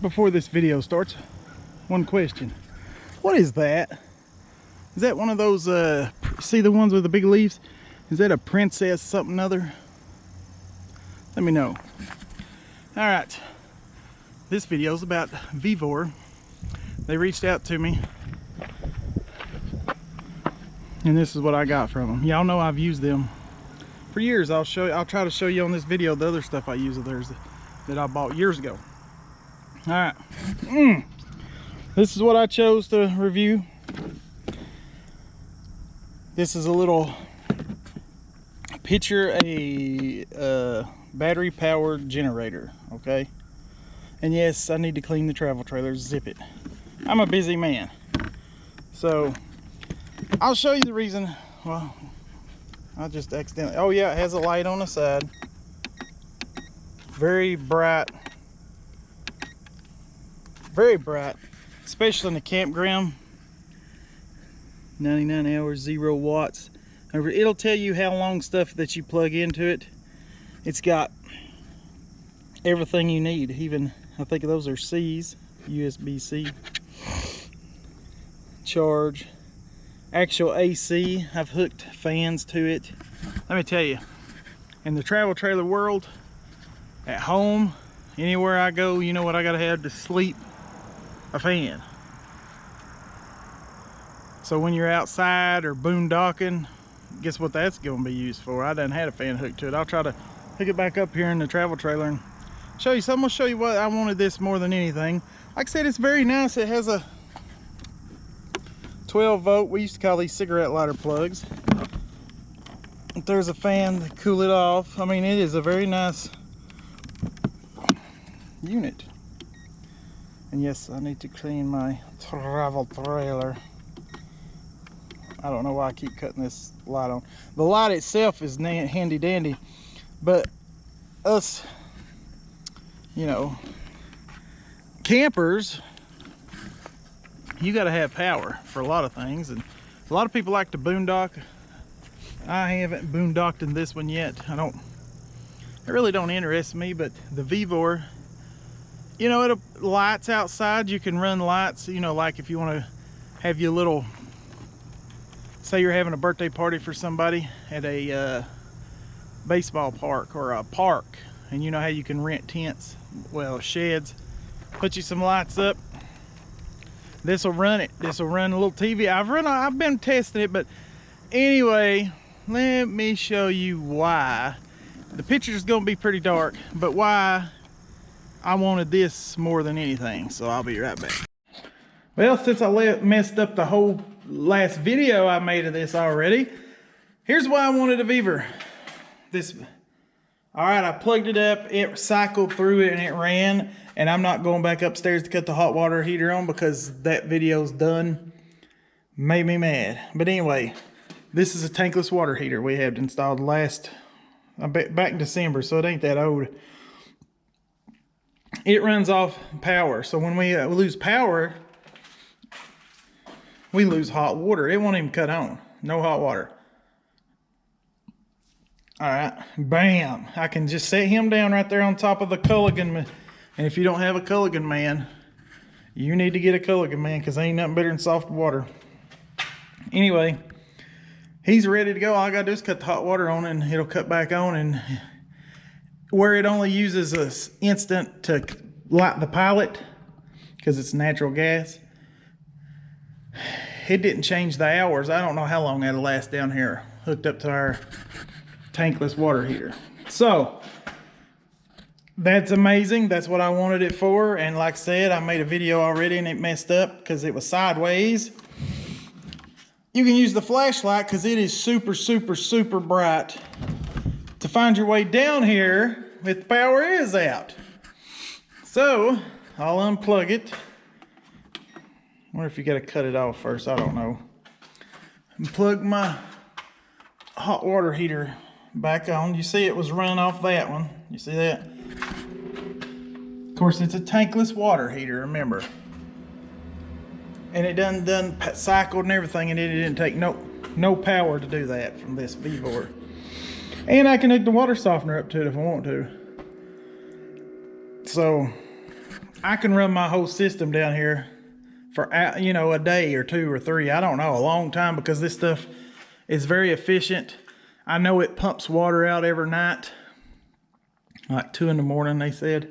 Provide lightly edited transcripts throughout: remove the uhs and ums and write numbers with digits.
before this video starts, one question. What is that? Is that one of those, see the ones with the big leaves? Is that a princess something other? Let me know. All right, this video is about Vevor. They reached out to me, and this is what I got from them. Y'all know I've used them for years. I'll try to show you on this video the other stuff I use of theirs that I bought years ago. All right, this is what I chose to review. This is a little picture, a battery powered generator, okay? And yes, I need to clean the travel trailer, zip it. I'm a busy man, so I'll show you the reason. Well, I just accidentally, oh yeah, it has a light on the side, very bright, especially in the campground. 99 hours, 0 watts. It'll tell you how long stuff that you plug into it. It's got everything you need. Even, I think those are C's, USB-C. Charge. Actual AC. I've hooked fans to it. Let me tell you, in the travel trailer world, at home, anywhere I go, you know what I gotta have to sleep? A fan. So when you're outside or boondocking, guess what that's going to be used for? I done had a fan hooked to it. I'll try to hook it back up here in the travel trailer and show you something. I'll show you what I wanted this more than anything. Like I said, it's very nice. It has a 12 volt. We used to call these cigarette lighter plugs. There's a fan to cool it off. I mean, it is a very nice unit. And yes, I need to clean my travel trailer. I don't know why I keep cutting this light on. The light itself is handy dandy, but us, you know, campers, you got to have power for a lot of things, and a lot of people like to boondock. I haven't boondocked in this one yet. It really don't interest me, but the Vevor, you know, it lights outside. You can run lights, you know, like if you want to have your little, say you're having a birthday party for somebody at a baseball park or a park, and you know how you can rent tents, well, sheds, put you some lights up. This will run it. This will run a little TV. I've been testing it, but anyway, let me show you why. The picture is going to be pretty dark, but why I wanted this more than anything. So I'll be right back. Well, since I messed up the whole last video I made of this already, here's why I wanted a Vevor. All right, I plugged it up, it cycled through it and it ran, and I'm not going back upstairs to cut the hot water heater on because that video's done. Made me mad. But anyway, this is a tankless water heater we had installed back in December, so it ain't that old. It runs off power, so when we lose power, we lose hot water. It won't even cut on. No hot water. All right, bam. I can just set him down right there on top of the Culligan. And if you don't have a Culligan man, you need to get a Culligan man, because ain't nothing better than soft water. Anyway, he's ready to go. All I gotta do is cut the hot water on and it'll cut back on. And where it only uses this instant to light the pilot, because it's natural gas, it didn't change the hours. I don't know how long that'll last down here hooked up to our tankless water heater. So that's amazing. That's what I wanted it for. And like I said, I made a video already and it messed up because it was sideways. You can use the flashlight because it is super, super, super bright to find your way down here if the power is out. So I'll unplug it. I wonder if you got to cut it off first. I don't know. And plug my hot water heater back on. You see it was run off that one. You see that? Of course, it's a tankless water heater, remember. And it done cycled and everything, and it didn't take no power to do that from this Vevor. And I can hook the water softener up to it if I want to. So I can run my whole system down here for, you know, a day or 2 or 3. I don't know, a long time, because this stuff is very efficient. I know it pumps water out every night, like 2 in the morning, they said.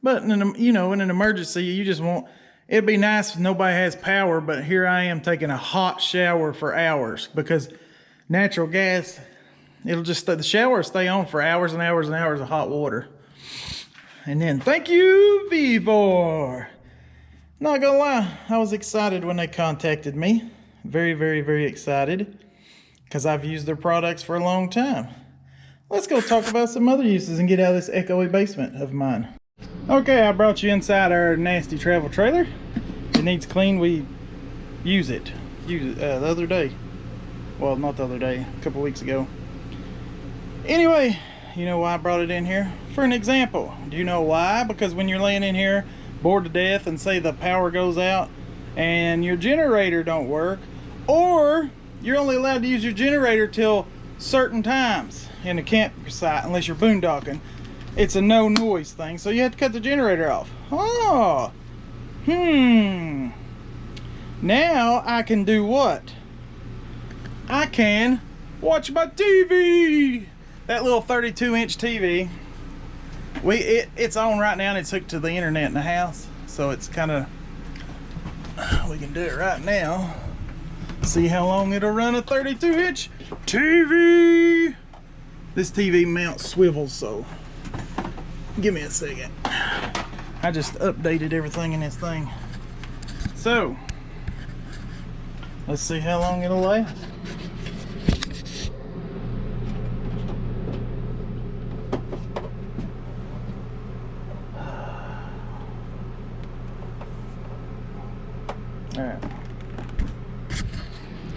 But in an, you know, in an emergency, you just want, it'd be nice if nobody has power, but here I am taking a hot shower for hours, because natural gas, it'll just, the shower will stay on for hours and hours and hours of hot water. And then, thank you, Vevor. Not gonna lie, I was excited when they contacted me. Very, very, very excited, because I've used their products for a long time. Let's go talk about some other uses and get out of this echoey basement of mine. Okay, I brought you inside our nasty travel trailer. It needs cleaned. We use it the other day. Well, not the other day, a couple weeks ago. Anyway, you know why I brought it in here? For an example. Do you know why? Because when you're laying in here bored to death and say the power goes out and your generator don't work, or you're only allowed to use your generator till certain times in a campsite unless you're boondocking, it's a no noise thing, so you have to cut the generator off. Oh, now I can do what? I can watch my TV. That little 32-inch TV, it's on right now, and it's hooked to the internet in the house, so it's kind of, we can do it right now. See how long it'll run a 32-inch TV. This TV mount swivels, so give me a second. I just updated everything in this thing. So let's see how long it'll last. Alright.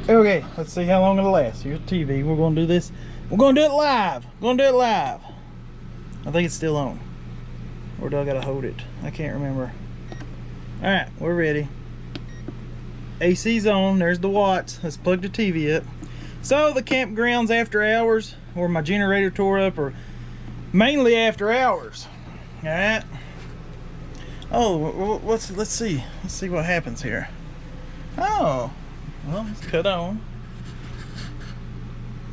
Okay, let's see how long it'll last. Here's TV. We're gonna do this. We're gonna do it live. We're gonna do it live. I think it's still on. Or do I gotta hold it? I can't remember. Alright, we're ready. AC's on. There's the watts. Let's plug the TV up. So the campgrounds after hours, or my generator tore up, or mainly after hours. Alright. Oh, let's see. Let's see what happens here. Oh, well, it's cut on.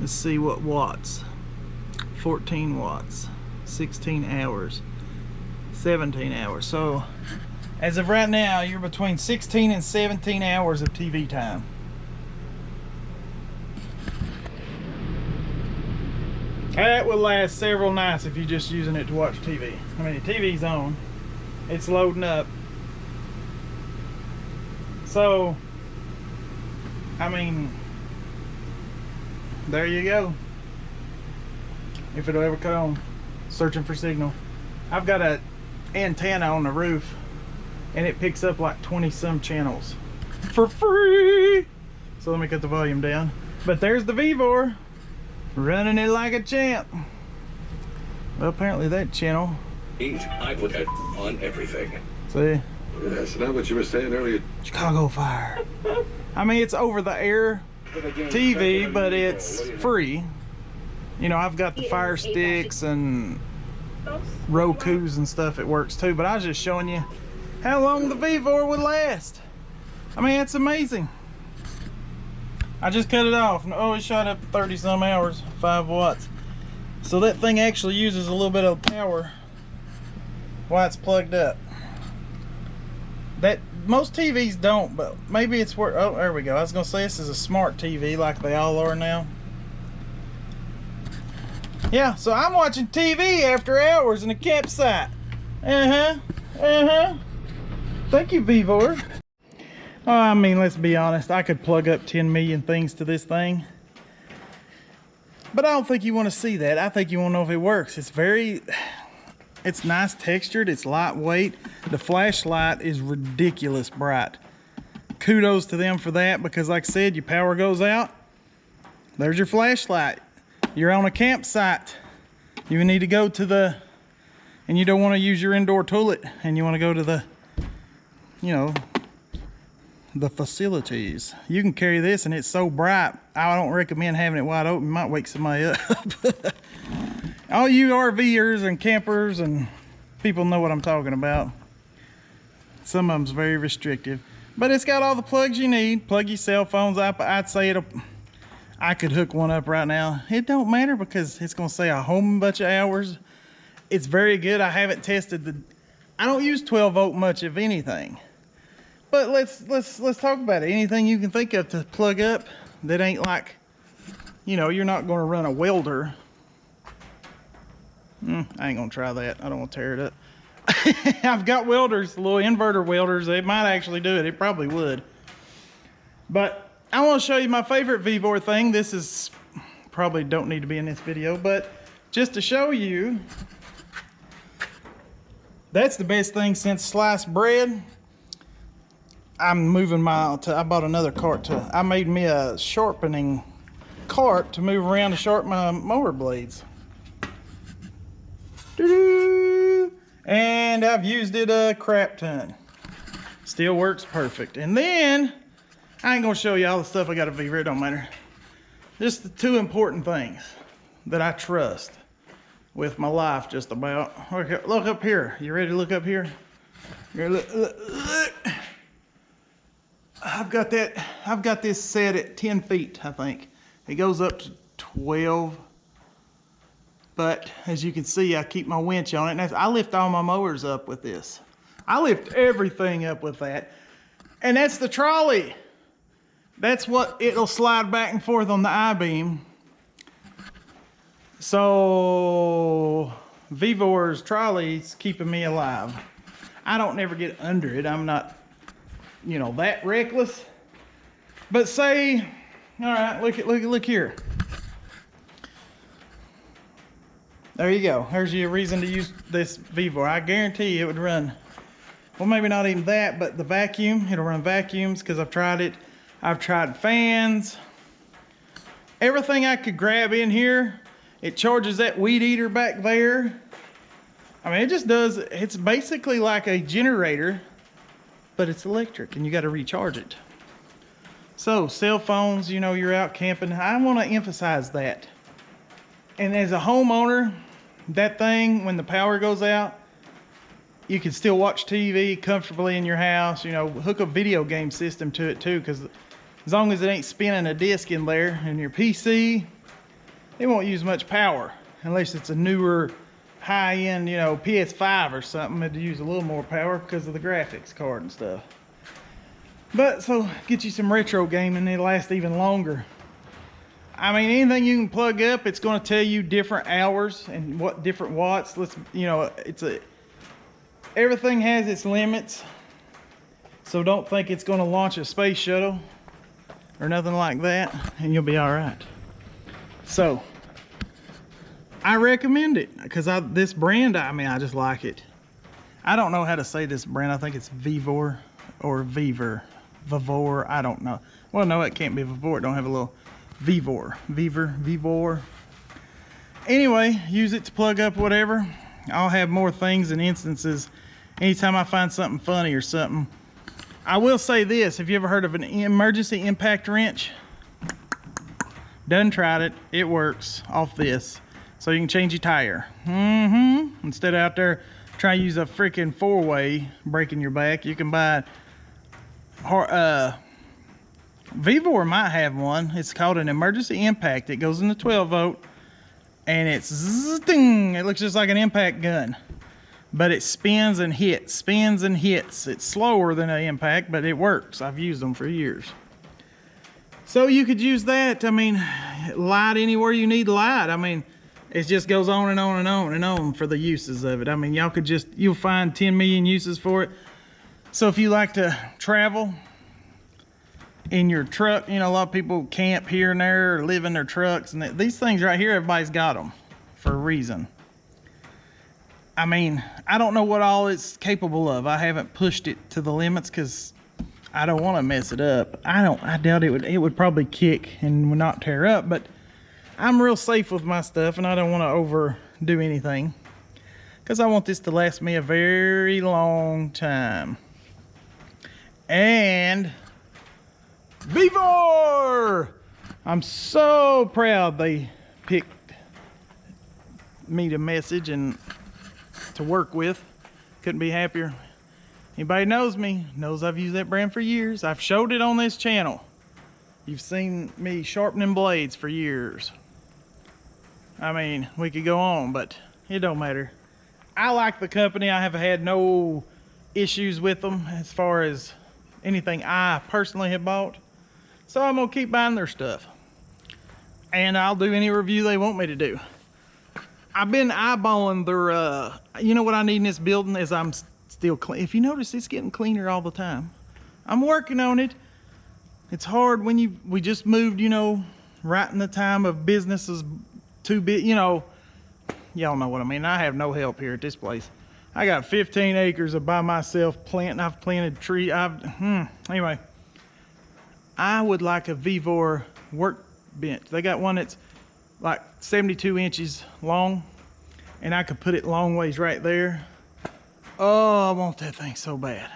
Let's see what watts. 14 watts. 16 hours. 17 hours. So, as of right now, you're between 16 and 17 hours of TV time. That will last several nights if you're just using it to watch TV. I mean, the TV's on. It's loading up. So, I mean, there you go. If it'll ever cut on. Searching for signal. I've got an antenna on the roof, and it picks up like 20 some channels for free. So let me cut the volume down. But there's the Vevor running it like a champ. Well, apparently that channel. I put that on everything. See? That's not what you were saying earlier. Chicago Fire. I mean, it's over the air TV, but it's free. You know, I've got the Fire Sticks and Roku's and stuff. It works too, but I was just showing you how long the Vevor would last. I mean, it's amazing. I just cut it off. Oh, it shot up 30 some hours, 5 watts. So that thing actually uses a little bit of power while it's plugged up. That most TVs don't, but maybe it's where, oh, there we go. I was gonna say this is a smart TV like they all are now. Yeah, so I'm watching TV after hours in a campsite. Thank you, Vevor. Oh, I mean, let's be honest. I could plug up 10 million things to this thing, but I don't think you want to see that. I think you want to know if it works. It's nice textured. It's lightweight. The flashlight is ridiculous bright. Kudos to them for that, because like I said, your power goes out. There's your flashlight. You're on a campsite. You need to go to the, and you don't want to use your indoor toilet, and you want to go to the, you know, the facilities. You can carry this, and it's so bright, I don't recommend having it wide open. It might wake somebody up. All you RVers and campers and people know what I'm talking about. Some of them's very restrictive, but it's got all the plugs you need. Plug your cell phones up. I'd say I could hook one up right now. It don't matter because it's gonna say a whole bunch of hours. It's very good. I haven't tested I don't use 12 volt much of anything. But let's talk about it. Anything you can think of to plug up that ain't like, you know, you're not gonna run a welder. I ain't gonna try that. I don't want to tear it up. I've got welders, little inverter welders. They might actually do it. It probably would. But I want to show you my favorite Vevor thing. This is probably don't need to be in this video, but just to show you, that's the best thing since sliced bread. I'm moving I bought another cart I made me a sharpening cart to move around to sharpen my mower blades. Doo-doo. And I've used it a crap ton. Still works perfect. And then, I ain't gonna show you all the stuff I got at Vevor, it don't matter. Just the two important things that I trust with my life just about. Okay, look up here. You ready to look up here? Here, look. I've got this set at 10 feet, I think. It goes up to 12. But as you can see, I keep my winch on it. And I lift all my mowers up with this. I lift everything up with that. And that's the trolley. That's what it'll slide back and forth on the I-beam. So Vevor's trolley's keeping me alive. I don't never get under it. I'm not, you know, that reckless. But say, all right, look here. There you go. There's your reason to use this Vevor. I guarantee you it would run, well, maybe not even that, but the vacuum, it'll run vacuums because I've tried it. I've tried fans. Everything I could grab in here. It charges that weed eater back there. I mean, it just does, it's basically like a generator, but it's electric and you got to recharge it. So cell phones, you know, you're out camping. I want to emphasize that. And as a homeowner, that thing, when the power goes out, you can still watch TV comfortably in your house. You know, hook a video game system to it too, because as long as it ain't spinning a disc in there in your PC, it won't use much power unless it's a newer high-end, you know, PS5 or something. It'd use a little more power because of the graphics card and stuff. But so get you some retro gaming, it'll last even longer. I mean, anything you can plug up, it's going to tell you different hours and what different watts. You know, everything has its limits. So don't think it's going to launch a space shuttle or nothing like that, and you'll be all right. So I recommend it because this brand, I mean, I just like it. I don't know how to say this brand. I think it's Vevor or Vevor. Vevor, I don't know. Well, no, it can't be Vevor. It don't have a little Vevor. Anyway, use it to plug up whatever. I'll have more things and instances anytime I find something funny or something. I will say this, have you ever heard of an emergency impact wrench? Done tried it, it works off this. So you can change your tire. Instead of out there trying to use a freaking four-way breaking your back, you can buy Vevor might have one. It's called an emergency impact. It goes in the 12 volt and it's zzz-ding. It looks just like an impact gun, but it spins and hits. It's slower than an impact, but it works. I've used them for years. So you could use that. I mean, light anywhere you need light. I mean, it just goes on and on and on and on for the uses of it. I mean, you'll find 10 million uses for it. So if you like to travel in your truck, you know, a lot of people camp here and there or live in their trucks, and these things right here, everybody's got them for a reason. I mean, I don't know what all it's capable of. I haven't pushed it to the limits because I don't want to mess it up. I doubt it would probably kick and would not tear up, but I'm real safe with my stuff and I don't want to overdo anything because I want this to last me a very long time. And Vevor! I'm so proud they picked me to message and to work with. Couldn't be happier. Anybody knows me, knows I've used that brand for years. I've showed it on this channel. You've seen me sharpening blades for years. I mean, we could go on, but it don't matter. I like the company. I have had no issues with them as far as anything I personally have bought. So I'm gonna keep buying their stuff. And I'll do any review they want me to do. I've been eyeballing their, you know what I need in this building is I'm still clean. If you notice, it's getting cleaner all the time. I'm working on it. It's hard when we just moved, you know, right in the time of businesses too big, you know, y'all know what I mean. I have no help here at this place. I got 15 acres of by myself planting. I've planted tree. Anyway, I would like a Vevor workbench. They got one that's like 72 inches long, and I could put it long ways right there. Oh, I want that thing so bad.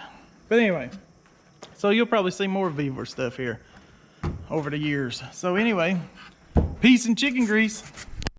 But anyway, so you'll probably see more Vevor stuff here over the years. So anyway, peace and chicken grease.